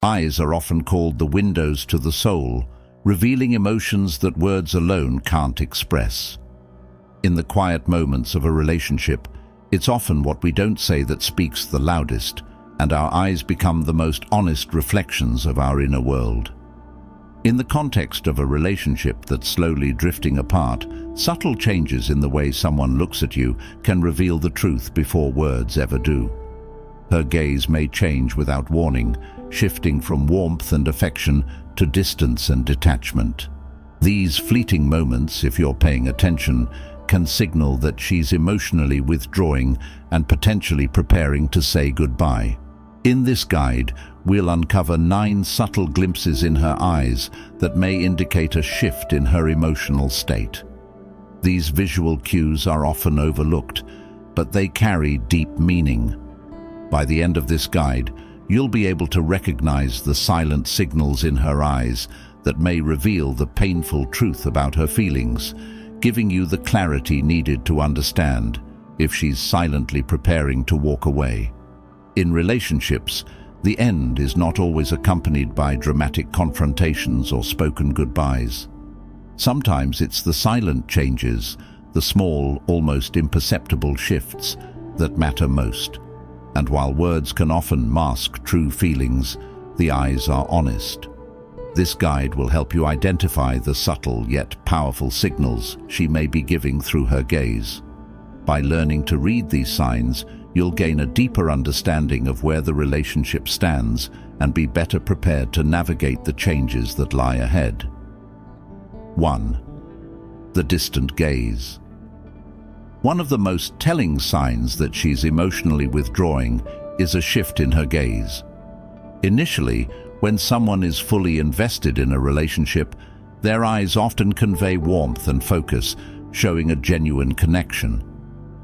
Eyes are often called the windows to the soul, revealing emotions that words alone can't express. In the quiet moments of a relationship, it's often what we don't say that speaks the loudest, and our eyes become the most honest reflections of our inner world. In the context of a relationship that's slowly drifting apart, subtle changes in the way someone looks at you can reveal the truth before words ever do. Her gaze may change without warning, shifting from warmth and affection to distance and detachment. These fleeting moments, if you're paying attention, can signal that she's emotionally withdrawing and potentially preparing to say goodbye. In this guide, we'll uncover 9 subtle glimpses in her eyes that may indicate a shift in her emotional state. These visual cues are often overlooked, but they carry deep meaning. By the end of this guide, you'll be able to recognize the silent signals in her eyes that may reveal the painful truth about her feelings, giving you the clarity needed to understand if she's silently preparing to walk away. In relationships, the end is not always accompanied by dramatic confrontations or spoken goodbyes. Sometimes it's the silent changes, the small, almost imperceptible shifts, that matter most. And while words can often mask true feelings, the eyes are honest. This guide will help you identify the subtle yet powerful signals she may be giving through her gaze. By learning to read these signs, you'll gain a deeper understanding of where the relationship stands and be better prepared to navigate the changes that lie ahead. 1. The distant gaze. One of the most telling signs that she's emotionally withdrawing is a shift in her gaze. Initially, when someone is fully invested in a relationship, their eyes often convey warmth and focus, showing a genuine connection.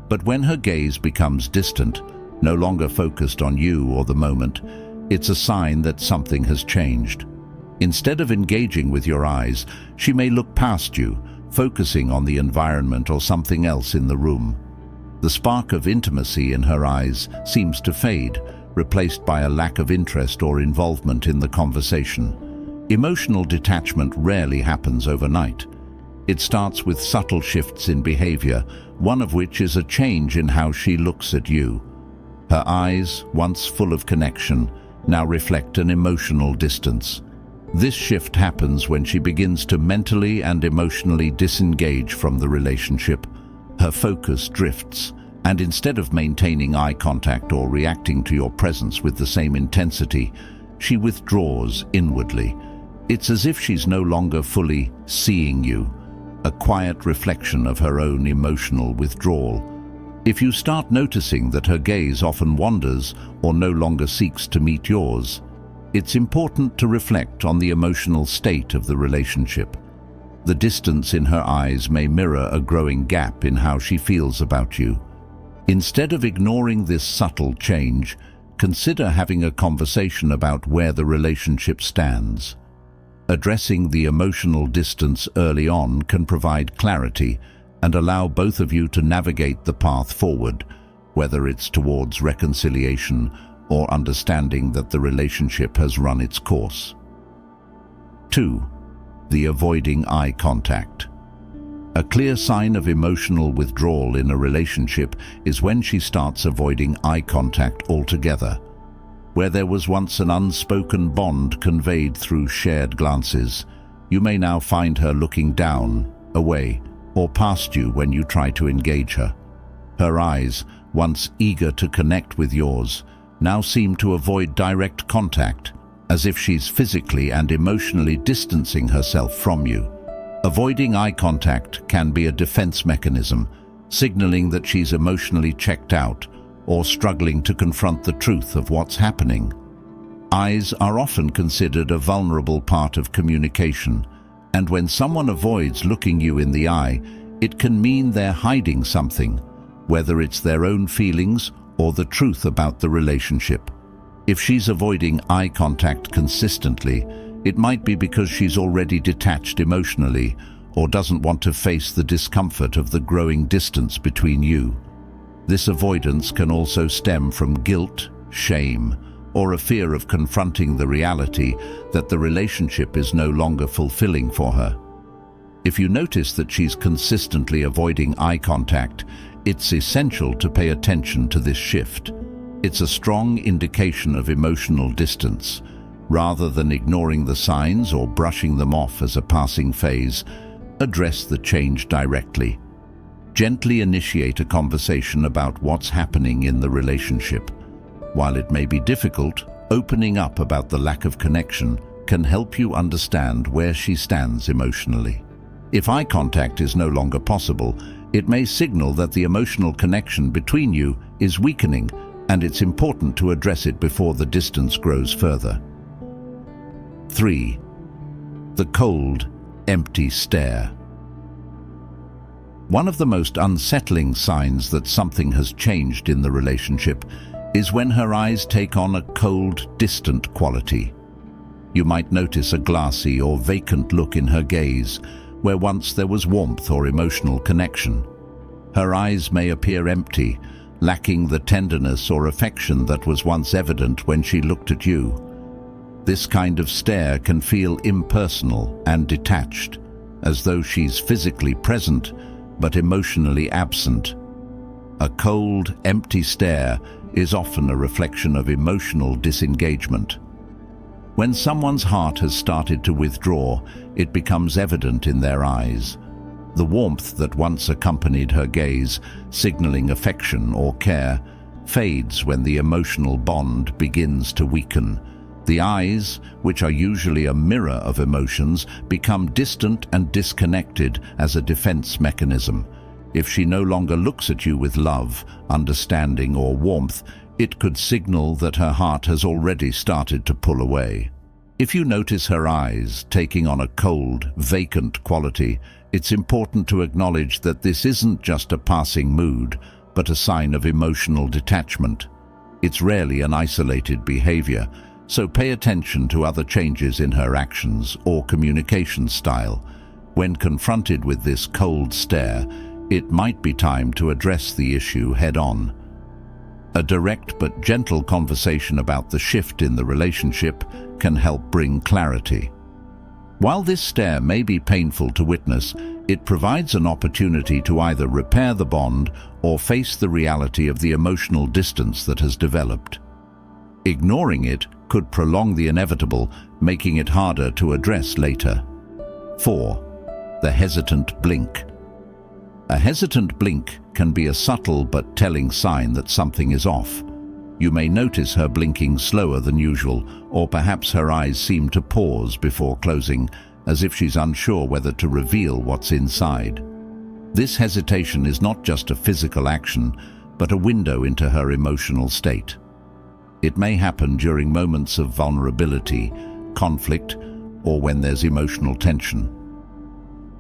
But when her gaze becomes distant, no longer focused on you or the moment, it's a sign that something has changed. Instead of engaging with your eyes, she may look past you, focusing on the environment or something else in the room. The spark of intimacy in her eyes seems to fade, replaced by a lack of interest or involvement in the conversation. Emotional detachment rarely happens overnight. It starts with subtle shifts in behavior, one of which is a change in how she looks at you. Her eyes, once full of connection, now reflect an emotional distance. This shift happens when she begins to mentally and emotionally disengage from the relationship. Her focus drifts, and instead of maintaining eye contact or reacting to your presence with the same intensity, she withdraws inwardly. It's as if she's no longer fully seeing you, a quiet reflection of her own emotional withdrawal. If you start noticing that her gaze often wanders or no longer seeks to meet yours, it's important to reflect on the emotional state of the relationship. The distance in her eyes may mirror a growing gap in how she feels about you. Instead of ignoring this subtle change, consider having a conversation about where the relationship stands. Addressing the emotional distance early on can provide clarity and allow both of you to navigate the path forward, whether it's towards reconciliation or understanding that the relationship has run its course. 2. The avoiding eye contact. A clear sign of emotional withdrawal in a relationship is when she starts avoiding eye contact altogether. Where there was once an unspoken bond conveyed through shared glances, you may now find her looking down, away, or past you when you try to engage her. Her eyes, once eager to connect with yours, now seem to avoid direct contact, as if she's physically and emotionally distancing herself from you. Avoiding eye contact can be a defense mechanism, signaling that she's emotionally checked out or struggling to confront the truth of what's happening. Eyes are often considered a vulnerable part of communication, and when someone avoids looking you in the eye, it can mean they're hiding something, whether it's their own feelings or the truth about the relationship. If she's avoiding eye contact consistently, it might be because she's already detached emotionally or doesn't want to face the discomfort of the growing distance between you. This avoidance can also stem from guilt, shame, or a fear of confronting the reality that the relationship is no longer fulfilling for her. If you notice that she's consistently avoiding eye contact, it's essential to pay attention to this shift. It's a strong indication of emotional distance. Rather than ignoring the signs or brushing them off as a passing phase, address the change directly. Gently initiate a conversation about what's happening in the relationship. While it may be difficult, opening up about the lack of connection can help you understand where she stands emotionally. If eye contact is no longer possible, it may signal that the emotional connection between you is weakening, and it's important to address it before the distance grows further. 3. The cold, empty stare. One of the most unsettling signs that something has changed in the relationship is when her eyes take on a cold, distant quality. You might notice a glassy or vacant look in her gaze, where once there was warmth or emotional connection. Her eyes may appear empty, lacking the tenderness or affection that was once evident when she looked at you. This kind of stare can feel impersonal and detached, as though she's physically present but emotionally absent. A cold, empty stare is often a reflection of emotional disengagement. When someone's heart has started to withdraw, it becomes evident in their eyes. The warmth that once accompanied her gaze, signaling affection or care, fades when the emotional bond begins to weaken. The eyes, which are usually a mirror of emotions, become distant and disconnected as a defense mechanism. If she no longer looks at you with love, understanding, or warmth, it could signal that her heart has already started to pull away. If you notice her eyes taking on a cold, vacant quality, it's important to acknowledge that this isn't just a passing mood, but a sign of emotional detachment. It's rarely an isolated behavior, so pay attention to other changes in her actions or communication style. When confronted with this cold stare, it might be time to address the issue head-on. A direct but gentle conversation about the shift in the relationship can help bring clarity. While this stare may be painful to witness, it provides an opportunity to either repair the bond or face the reality of the emotional distance that has developed. Ignoring it could prolong the inevitable, making it harder to address later. 4. The hesitant blink. A hesitant blink can be a subtle but telling sign that something is off. You may notice her blinking slower than usual, or perhaps her eyes seem to pause before closing, as if she's unsure whether to reveal what's inside. This hesitation is not just a physical action, but a window into her emotional state. It may happen during moments of vulnerability, conflict, or when there's emotional tension.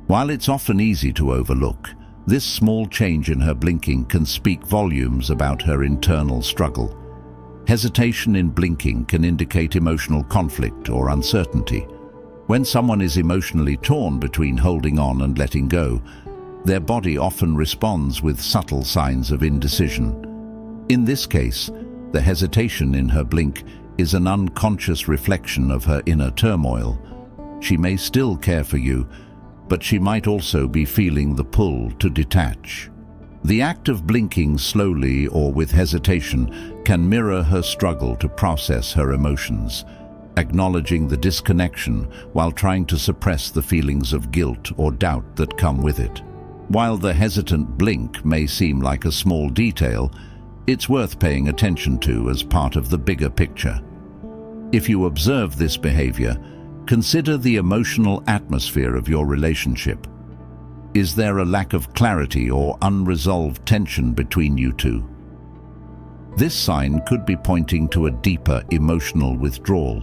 While it's often easy to overlook, this small change in her blinking can speak volumes about her internal struggle. Hesitation in blinking can indicate emotional conflict or uncertainty. When someone is emotionally torn between holding on and letting go, their body often responds with subtle signs of indecision. In this case, the hesitation in her blink is an unconscious reflection of her inner turmoil. She may still care for you, but she might also be feeling the pull to detach. The act of blinking slowly or with hesitation can mirror her struggle to process her emotions, acknowledging the disconnection while trying to suppress the feelings of guilt or doubt that come with it. While the hesitant blink may seem like a small detail, it's worth paying attention to as part of the bigger picture. If you observe this behavior, consider the emotional atmosphere of your relationship. Is there a lack of clarity or unresolved tension between you two? This sign could be pointing to a deeper emotional withdrawal.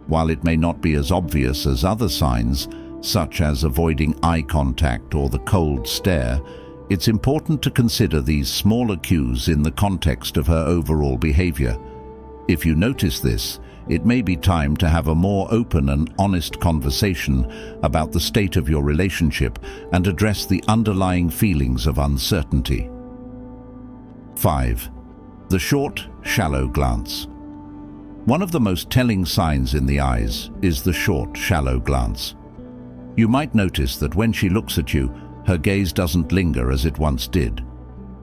While it may not be as obvious as other signs, such as avoiding eye contact or the cold stare, it's important to consider these smaller cues in the context of her overall behavior. If you notice this, it may be time to have a more open and honest conversation about the state of your relationship and address the underlying feelings of uncertainty. 5. The short, shallow glance. One of the most telling signs in the eyes is the short, shallow glance. You might notice that when she looks at you, her gaze doesn't linger as it once did.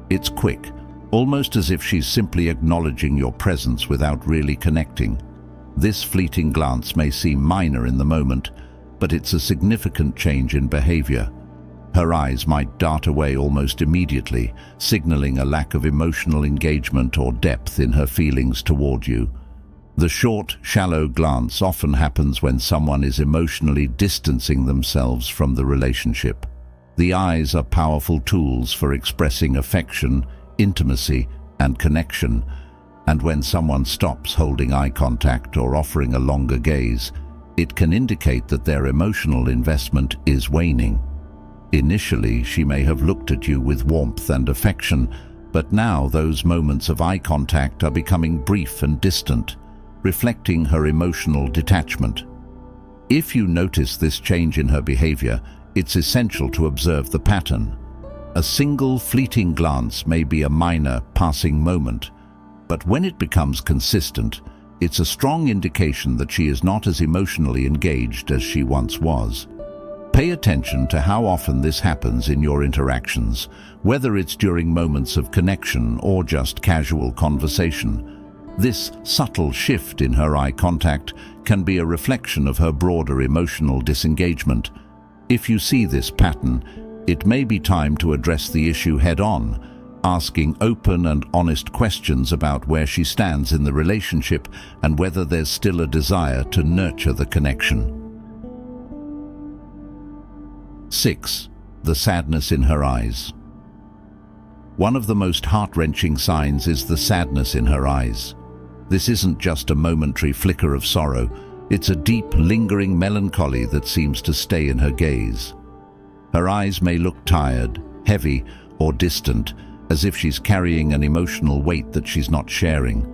It's quick, almost as if she's simply acknowledging your presence without really connecting. This fleeting glance may seem minor in the moment, but it's a significant change in behavior. Her eyes might dart away almost immediately, signaling a lack of emotional engagement or depth in her feelings toward you. The short, shallow glance often happens when someone is emotionally distancing themselves from the relationship. The eyes are powerful tools for expressing affection, intimacy, and connection, and when someone stops holding eye contact or offering a longer gaze, it can indicate that their emotional investment is waning. Initially, she may have looked at you with warmth and affection, but now those moments of eye contact are becoming brief and distant, reflecting her emotional detachment. If you notice this change in her behavior, it's essential to observe the pattern. A single fleeting glance may be a minor, passing moment, but when it becomes consistent, it's a strong indication that she is not as emotionally engaged as she once was. Pay attention to how often this happens in your interactions, whether it's during moments of connection or just casual conversation. This subtle shift in her eye contact can be a reflection of her broader emotional disengagement. If you see this pattern, it may be time to address the issue head-on, asking open and honest questions about where she stands in the relationship and whether there's still a desire to nurture the connection. 6. The sadness in her eyes. One of the most heart-wrenching signs is the sadness in her eyes. This isn't just a momentary flicker of sorrow, it's a deep, lingering melancholy that seems to stay in her gaze. Her eyes may look tired, heavy, or distant, as if she's carrying an emotional weight that she's not sharing.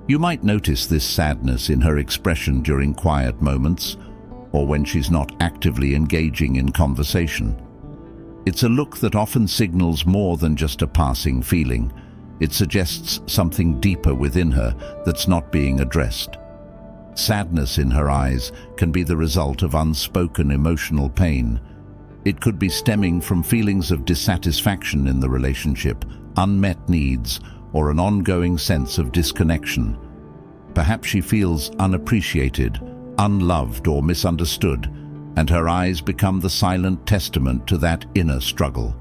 You might notice this sadness in her expression during quiet moments, or when she's not actively engaging in conversation. It's a look that often signals more than just a passing feeling. It suggests something deeper within her that's not being addressed. Sadness in her eyes can be the result of unspoken emotional pain. It could be stemming from feelings of dissatisfaction in the relationship, unmet needs, or an ongoing sense of disconnection. Perhaps she feels unappreciated, unloved, or misunderstood, and her eyes become the silent testament to that inner struggle.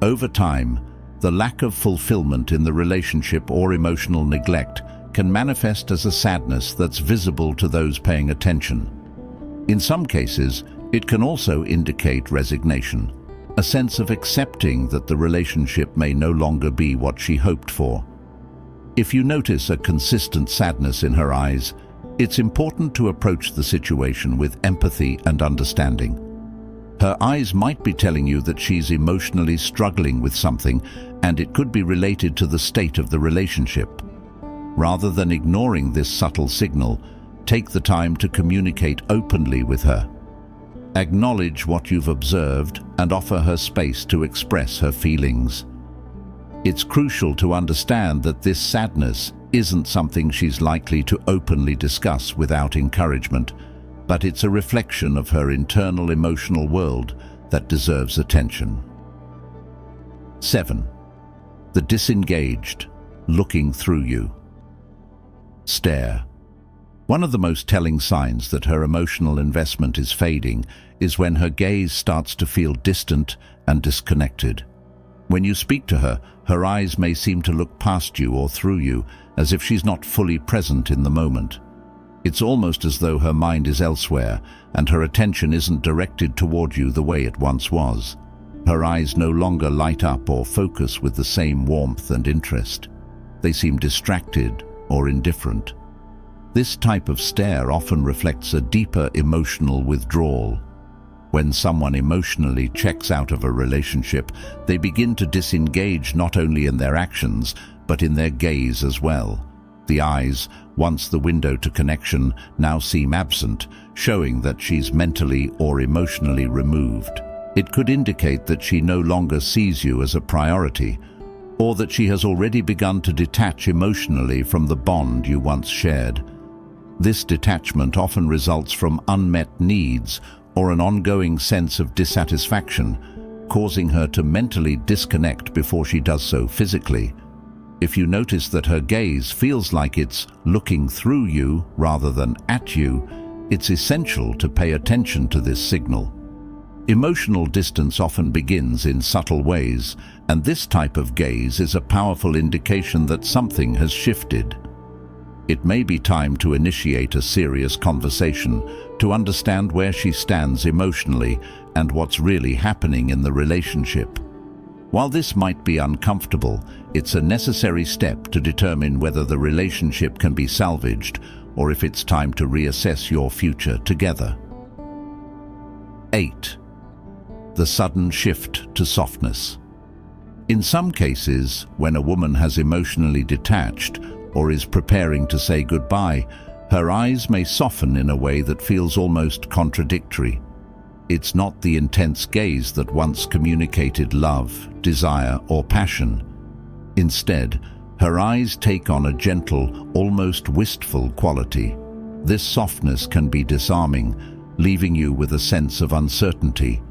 Over time, the lack of fulfillment in the relationship or emotional neglect can manifest as a sadness that's visible to those paying attention. In some cases, it can also indicate resignation, a sense of accepting that the relationship may no longer be what she hoped for. If you notice a consistent sadness in her eyes, it's important to approach the situation with empathy and understanding. Her eyes might be telling you that she's emotionally struggling with something, and it could be related to the state of the relationship. Rather than ignoring this subtle signal, take the time to communicate openly with her. Acknowledge what you've observed and offer her space to express her feelings. It's crucial to understand that this sadness isn't something she's likely to openly discuss without encouragement, but it's a reflection of her internal emotional world that deserves attention. 7. The disengaged, looking through you. Stare. One of the most telling signs that her emotional investment is fading is when her gaze starts to feel distant and disconnected. When you speak to her, her eyes may seem to look past you or through you, as if she's not fully present in the moment. It's almost as though her mind is elsewhere, and her attention isn't directed toward you the way it once was. Her eyes no longer light up or focus with the same warmth and interest. They seem distracted or indifferent. This type of stare often reflects a deeper emotional withdrawal. When someone emotionally checks out of a relationship, they begin to disengage not only in their actions, but in their gaze as well. The eyes, once the window to connection, now seem absent, showing that she's mentally or emotionally removed. It could indicate that she no longer sees you as a priority, or that she has already begun to detach emotionally from the bond you once shared. This detachment often results from unmet needs or an ongoing sense of dissatisfaction, causing her to mentally disconnect before she does so physically. If you notice that her gaze feels like it's looking through you rather than at you, it's essential to pay attention to this signal. Emotional distance often begins in subtle ways, and this type of gaze is a powerful indication that something has shifted. It may be time to initiate a serious conversation to understand where she stands emotionally and what's really happening in the relationship. While this might be uncomfortable, it's a necessary step to determine whether the relationship can be salvaged or if it's time to reassess your future together. 8. The sudden shift to softness. In some cases, when a woman has emotionally detached or is preparing to say goodbye, her eyes may soften in a way that feels almost contradictory. It's not the intense gaze that once communicated love, desire, or passion. Instead, her eyes take on a gentle, almost wistful quality. This softness can be disarming, leaving you with a sense of uncertainty.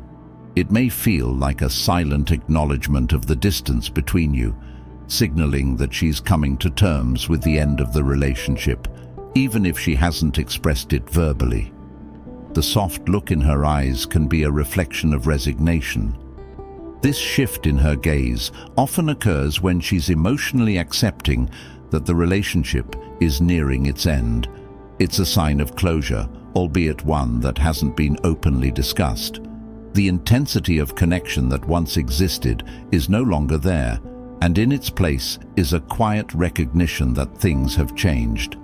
It may feel like a silent acknowledgement of the distance between you, signaling that she's coming to terms with the end of the relationship, even if she hasn't expressed it verbally. The soft look in her eyes can be a reflection of resignation. This shift in her gaze often occurs when she's emotionally accepting that the relationship is nearing its end. It's a sign of closure, albeit one that hasn't been openly discussed. The intensity of connection that once existed is no longer there, and in its place is a quiet recognition that things have changed.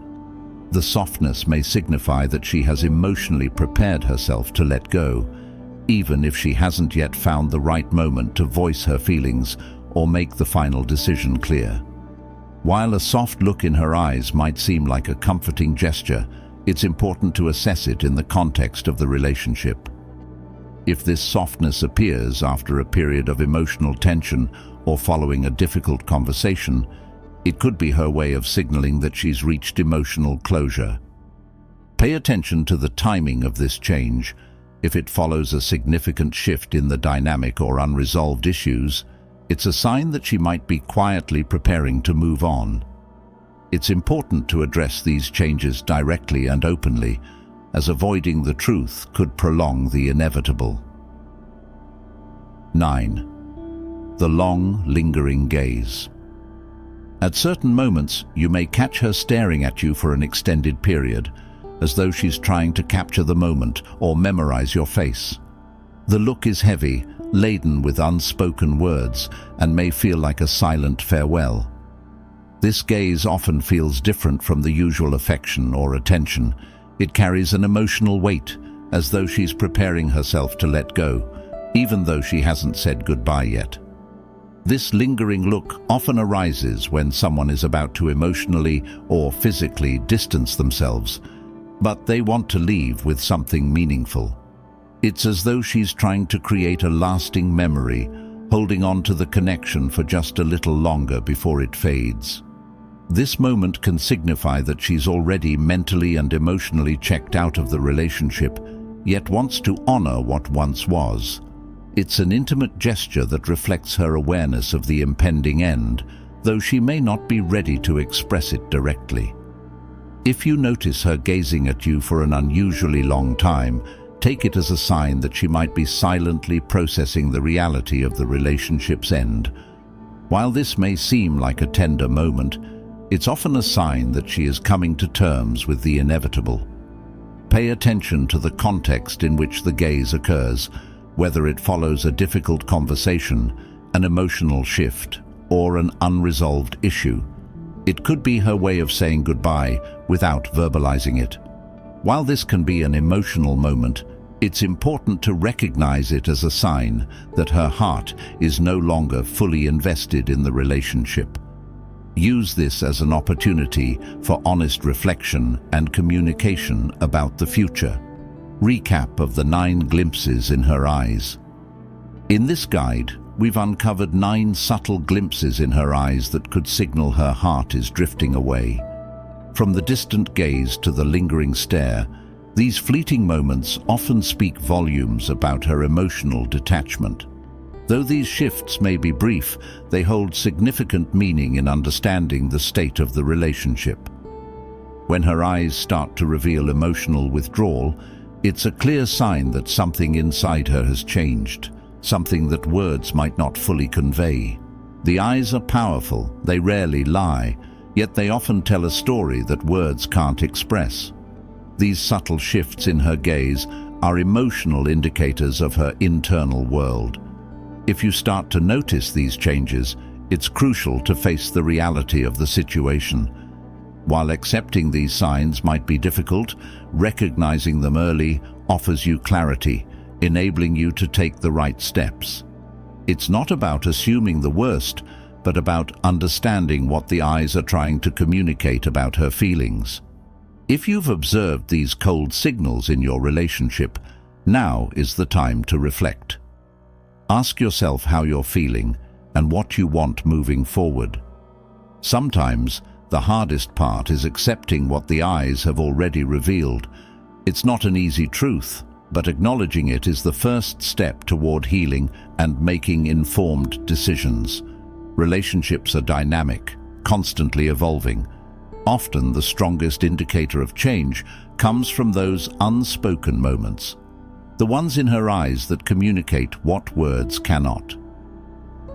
The softness may signify that she has emotionally prepared herself to let go, even if she hasn't yet found the right moment to voice her feelings or make the final decision clear. While a soft look in her eyes might seem like a comforting gesture, it's important to assess it in the context of the relationship. If this softness appears after a period of emotional tension or following a difficult conversation, it could be her way of signaling that she's reached emotional closure. Pay attention to the timing of this change. If it follows a significant shift in the dynamic or unresolved issues, it's a sign that she might be quietly preparing to move on. It's important to address these changes directly and openly, as avoiding the truth could prolong the inevitable. 9. The long, lingering gaze. At certain moments, you may catch her staring at you for an extended period, as though she's trying to capture the moment or memorize your face. The look is heavy, laden with unspoken words, and may feel like a silent farewell. This gaze often feels different from the usual affection or attention. It carries an emotional weight, as though she's preparing herself to let go, even though she hasn't said goodbye yet. This lingering look often arises when someone is about to emotionally or physically distance themselves, but they want to leave with something meaningful. It's as though she's trying to create a lasting memory, holding on to the connection for just a little longer before it fades. This moment can signify that she's already mentally and emotionally checked out of the relationship, yet wants to honor what once was. It's an intimate gesture that reflects her awareness of the impending end, though she may not be ready to express it directly. If you notice her gazing at you for an unusually long time, take it as a sign that she might be silently processing the reality of the relationship's end. While this may seem like a tender moment, it's often a sign that she is coming to terms with the inevitable. Pay attention to the context in which the gaze occurs, whether it follows a difficult conversation, an emotional shift, or an unresolved issue. It could be her way of saying goodbye without verbalizing it. While this can be an emotional moment, it's important to recognize it as a sign that her heart is no longer fully invested in the relationship. Use this as an opportunity for honest reflection and communication about the future. Recap of the 9 glimpses in her eyes. In this guide, we've uncovered 9 subtle glimpses in her eyes that could signal her heart is drifting away. From the distant gaze to the lingering stare, these fleeting moments often speak volumes about her emotional detachment. Though these shifts may be brief, they hold significant meaning in understanding the state of the relationship. When her eyes start to reveal emotional withdrawal, it's a clear sign that something inside her has changed, something that words might not fully convey. The eyes are powerful, they rarely lie, yet they often tell a story that words can't express. These subtle shifts in her gaze are emotional indicators of her internal world. If you start to notice these changes, it's crucial to face the reality of the situation. While accepting these signs might be difficult, recognizing them early offers you clarity, enabling you to take the right steps. It's not about assuming the worst, but about understanding what the eyes are trying to communicate about her feelings. If you've observed these cold signals in your relationship, now is the time to reflect. Ask yourself how you're feeling and what you want moving forward. Sometimes, the hardest part is accepting what the eyes have already revealed. It's not an easy truth, but acknowledging it is the first step toward healing and making informed decisions. Relationships are dynamic, constantly evolving. Often the strongest indicator of change comes from those unspoken moments, the ones in her eyes that communicate what words cannot.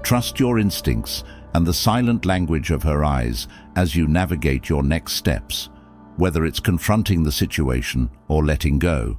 Trust your instincts and the silent language of her eyes as you navigate your next steps, whether it's confronting the situation or letting go.